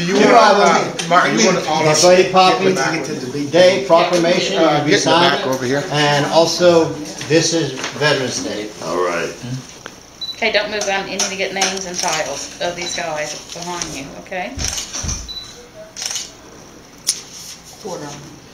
Do you want Martin? You want all the Buddy Poppy Day proclamation to be signed over here, and also this is Veterans Day. All right. Okay, don't move on. You need to get names and titles of these guys behind you, okay?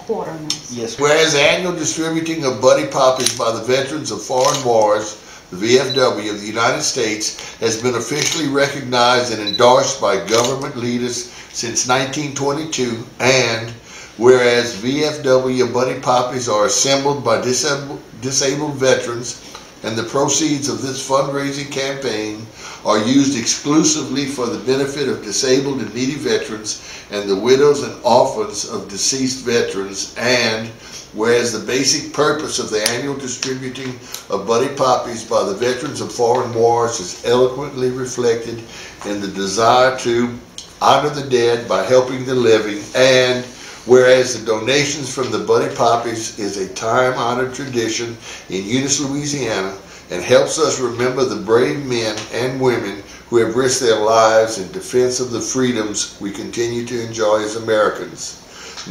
Quartermaster. Yes. Whereas the annual distributing of Buddy Poppies by the Veterans of Foreign Wars, the VFW of the United States, has been officially recognized and endorsed by government leaders since 1922, and whereas VFW Buddy Poppies are assembled by disabled veterans, and the proceeds of this fundraising campaign are used exclusively for the benefit of disabled and needy veterans and the widows and orphans of deceased veterans, and whereas the basic purpose of the annual distributing of Buddy Poppies by the Veterans of Foreign Wars is eloquently reflected in the desire to honor the dead by helping the living, and whereas the donations from the Buddy Poppies is a time-honored tradition in Eunice, Louisiana, and helps us remember the brave men and women who have risked their lives in defense of the freedoms we continue to enjoy as Americans.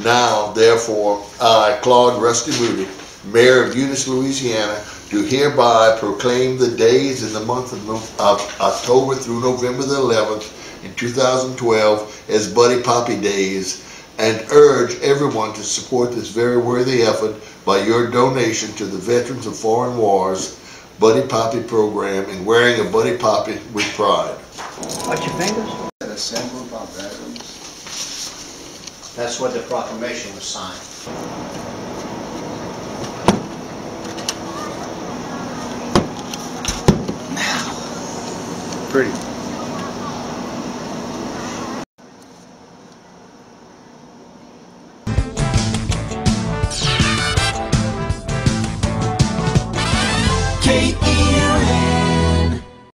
Now, therefore, I, Claude Rusty Moody, Mayor of Eunice, Louisiana, do hereby proclaim the days in the month of October through November the 11th in 2012 as Buddy Poppy Days, and urge everyone to support this very worthy effort by your donation to the Veterans of Foreign Wars Buddy Poppy program and wearing a Buddy Poppy with pride. Watch your fingers. Assembled by veterans. That's what the proclamation was signed. Pretty. KERA